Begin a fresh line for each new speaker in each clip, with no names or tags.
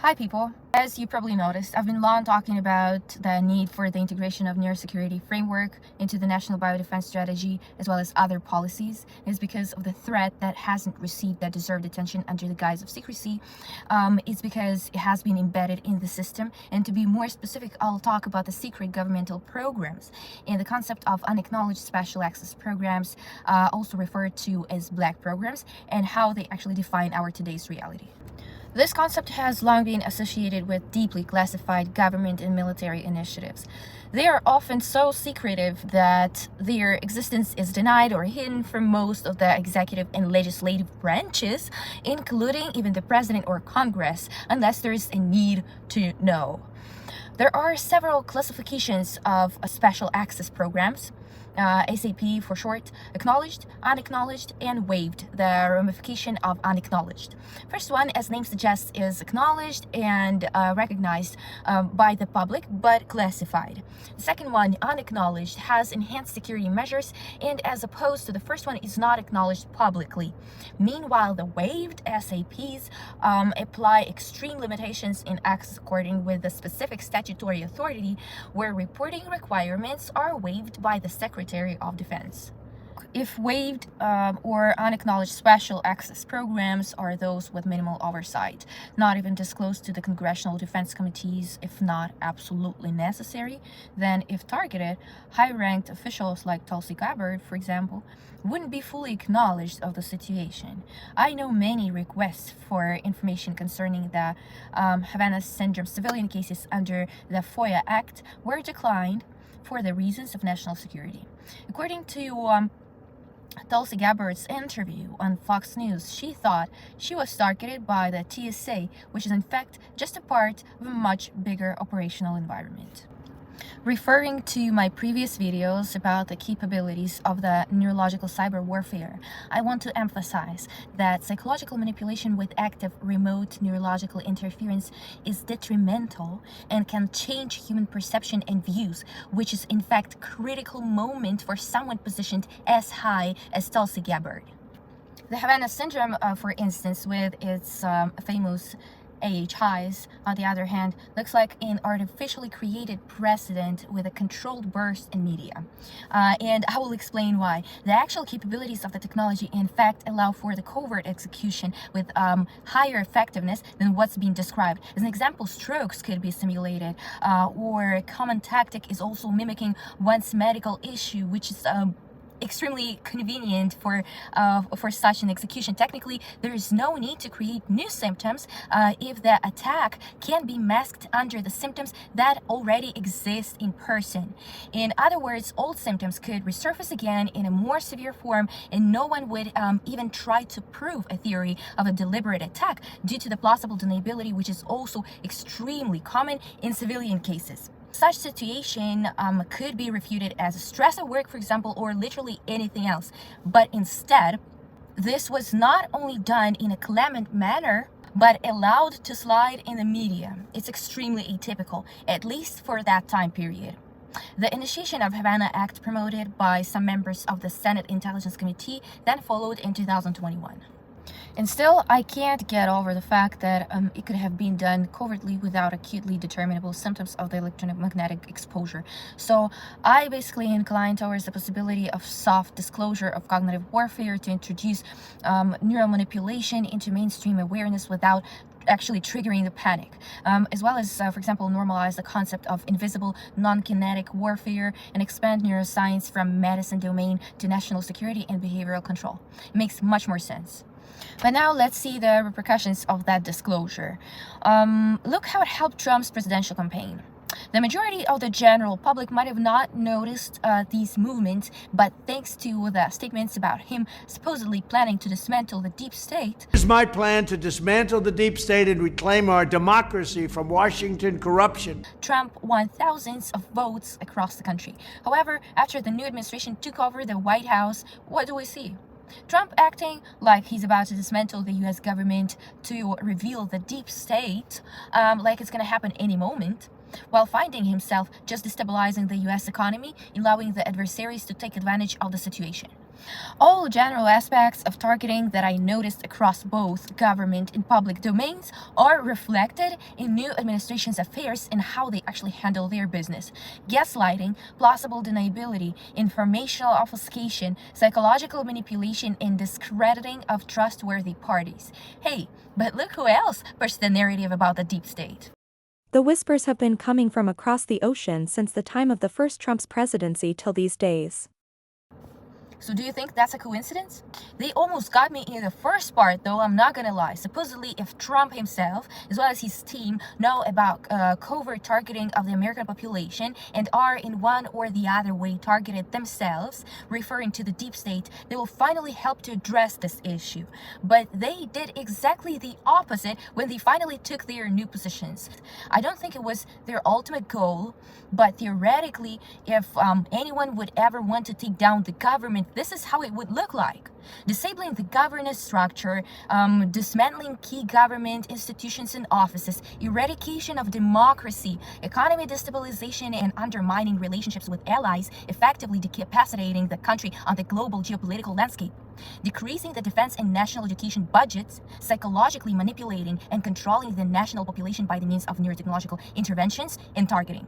Hi people. As you probably noticed, I've been long talking about the need for the integration of neurosecurity framework into the national biodefense strategy as well as other policies. It's because of the threat that hasn't received that deserved attention under the guise of secrecy. It's because it has been embedded in the system, and to be more specific, I'll talk about the secret governmental programs and the concept of unacknowledged special access programs, also referred to as black programs, and how they actually define our today's reality. This concept has long been associated with deeply classified government and military initiatives. They are often so secretive that their existence is denied or hidden from most of the executive and legislative branches, including even the president or Congress, unless there is a need to know. There are several classifications of special access programs. SAP for short: acknowledged, unacknowledged, and waived, the ramification of unacknowledged. First one, as name suggests, is acknowledged and recognized by the public but classified. The second one, unacknowledged, has enhanced security measures and, as opposed to the first one, is not acknowledged publicly. Meanwhile, the waived SAPs apply extreme limitations in access according with the specific statutory authority, where reporting requirements are waived by the Secretary of Defense. If waived or unacknowledged special access programs are those with minimal oversight, not even disclosed to the congressional defense committees if not absolutely necessary, then if targeted, high-ranked officials like Tulsi Gabbard, for example, wouldn't be fully acknowledged of the situation. I know many requests for information concerning the Havana Syndrome civilian cases under the FOIA Act were declined for the reasons of national security. According to Tulsi Gabbard's interview on Fox News, she thought she was targeted by the TSA, which is in fact just a part of a much bigger operational environment. Referring to my previous videos about the capabilities of the neurological cyber warfare, I want to emphasize that psychological manipulation with active remote neurological interference is detrimental and can change human perception and views, which is in fact a critical moment for someone positioned as high as Tulsi Gabbard. The Havana Syndrome, for instance, with its famous highs, on the other hand, looks like an artificially created precedent with a controlled burst in media. And I will explain why. The actual capabilities of the technology, in fact, allow for the covert execution with higher effectiveness than what's being described. As an example, strokes could be simulated, or a common tactic is also mimicking one's medical issue, which is extremely convenient for such an execution. Technically, there is no need to create new symptoms if the attack can be masked under the symptoms that already exist in person. In other words, old symptoms could resurface again in a more severe form, and no one would even try to prove a theory of a deliberate attack due to the plausible deniability, which is also extremely common in civilian cases. Such situation could be refuted as stress at work, for example, or literally anything else. But instead, this was not only done in a clement manner, but allowed to slide in the media. It's extremely atypical, at least for that time period. The initiation of Havana Act, promoted by some members of the Senate Intelligence Committee, then followed in 2021. And still, I can't get over the fact that it could have been done covertly without acutely determinable symptoms of the electromagnetic exposure. So I basically incline towards the possibility of soft disclosure of cognitive warfare to introduce neural manipulation into mainstream awareness without actually triggering the panic, as well as, for example, normalize the concept of invisible non-kinetic warfare and expand neuroscience from medicine domain to national security and behavioral control. It makes much more sense. But now let's see the repercussions of that disclosure. Look how it helped Trump's presidential campaign. The majority of the general public might have not noticed these movements, but thanks to the statements about him supposedly planning to dismantle the deep state.
It is my plan to dismantle the deep state and reclaim our democracy from Washington corruption.
Trump won thousands of votes across the country. However, after the new administration took over the White House, what do we see? Trump acting like he's about to dismantle the US government to reveal the deep state, like it's going to happen any moment, while finding himself just destabilizing the US economy, allowing the adversaries to take advantage of the situation. All general aspects of targeting that I noticed across both government and public domains are reflected in new administration's affairs and how they actually handle their business. Gaslighting, plausible deniability, informational obfuscation, psychological manipulation, and discrediting of trustworthy parties. Hey, but look who else pushed the narrative about the deep state.
The whispers have been coming from across the ocean since the time of the first Trump's presidency till these days.
So do you think that's a coincidence? They almost got me in the first part, though, I'm not gonna lie. Supposedly, if Trump himself, as well as his team, know about covert targeting of the American population and are in one or the other way targeted themselves, referring to the deep state, they will finally help to address this issue. But they did exactly the opposite when they finally took their new positions. I don't think it was their ultimate goal, but theoretically, if anyone would ever want to take down the government, this is how it would look like. Disabling the governance structure, dismantling key government institutions and offices, eradication of democracy, economy destabilization, and undermining relationships with allies, effectively decapacitating the country on the global geopolitical landscape. Decreasing the defense and national education budgets, psychologically manipulating and controlling the national population by the means of neurotechnological interventions and targeting.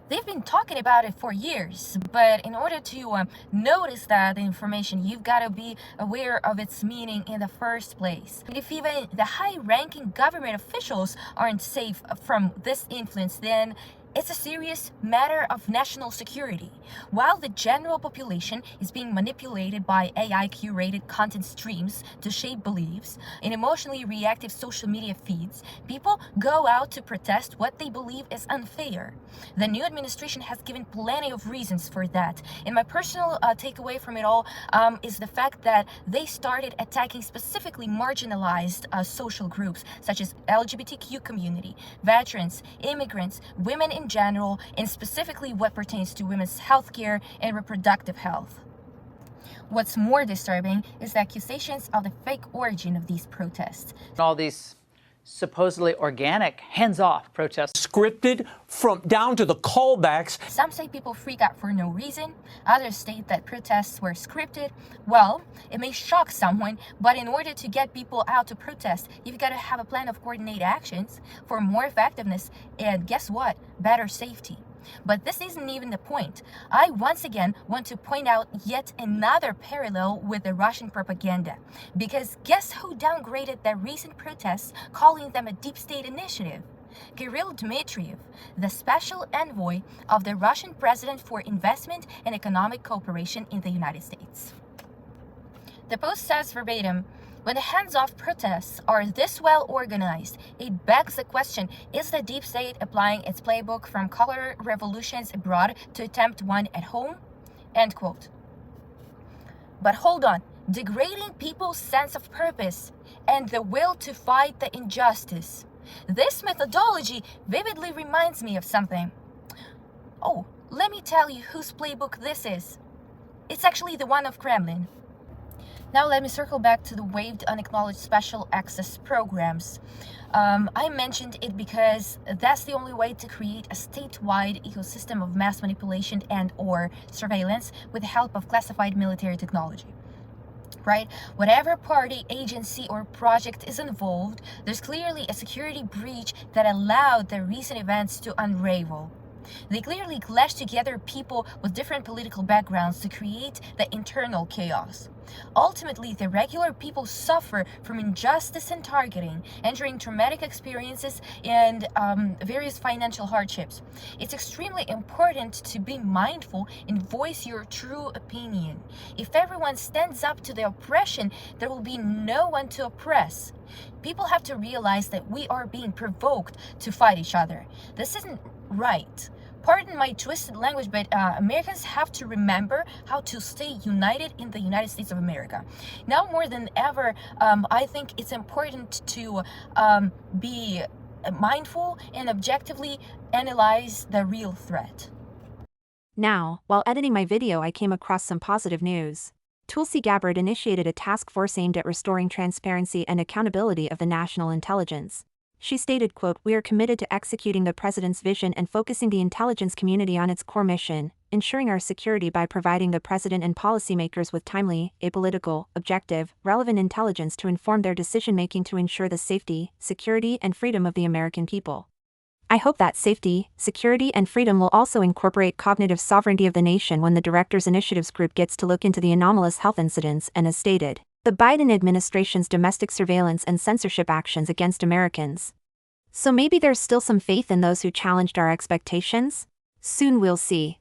They've been talking about it for years, but in order to notice that information, you've got to be aware of its meaning in the first place. If even the high-ranking government officials aren't safe from this influence, then it's a serious matter of national security. While the general population is being manipulated by AI-curated content streams to shape beliefs in emotionally reactive social media feeds, people go out to protest what they believe is unfair. The new administration has given plenty of reasons for that. And my personal takeaway from it all is the fact that they started attacking specifically marginalized social groups such as LGBTQ community, veterans, immigrants, women in general, and specifically what pertains to women's healthcare and reproductive health. What's more disturbing is the accusations of the fake origin of these protests.
All these supposedly organic, hands-off protests.
Scripted from down to the callbacks.
Some say people freak out for no reason. Others state that protests were scripted. Well, it may shock someone, but in order to get people out to protest, you've got to have a plan of coordinated actions for more effectiveness and guess what? Better safety. But this isn't even the point. I once again want to point out yet another parallel with the Russian propaganda. Because guess who downgraded the recent protests, calling them a deep state initiative? Kirill Dmitriev, the special envoy of the Russian president for investment and economic cooperation in the United States. The post says verbatim, when the hands-off protests are this well organized, it begs the question, is the deep state applying its playbook from color revolutions abroad to attempt one at home? End quote. But hold on, degrading people's sense of purpose and the will to fight the injustice. This methodology vividly reminds me of something. Oh, let me tell you whose playbook this is. It's actually the one of Kremlin. Now let me circle back to the waived unacknowledged special access programs. I mentioned it because that's the only way to create a statewide ecosystem of mass manipulation and or surveillance with the help of classified military technology. Right? Whatever party, agency, or project is involved, there's clearly a security breach that allowed the recent events to unravel. They clearly clashed together people with different political backgrounds to create the internal chaos. Ultimately, the regular people suffer from injustice and targeting, entering traumatic experiences and various financial hardships. It's extremely important to be mindful and voice your true opinion. If everyone stands up to the oppression, there will be no one to oppress. People have to realize that we are being provoked to fight each other. This isn't right. Pardon my twisted language, but Americans have to remember how to stay united in the United States of America. Now more than ever, I think it's important to be mindful and objectively analyze the real threat.
Now, while editing my video, I came across some positive news. Tulsi Gabbard initiated a task force aimed at restoring transparency and accountability of the national intelligence. She stated, quote, "We are committed to executing the president's vision and focusing the intelligence community on its core mission, ensuring our security by providing the president and policymakers with timely, apolitical, objective, relevant intelligence to inform their decision-making to ensure the safety, security, and freedom of the American people. I hope that safety, security, and freedom will also incorporate cognitive sovereignty of the nation when the Directors Initiatives Group gets to look into the anomalous health incidents and, as stated, the Biden administration's domestic surveillance and censorship actions against Americans. So maybe there's still some faith in those who challenged our expectations? Soon we'll see.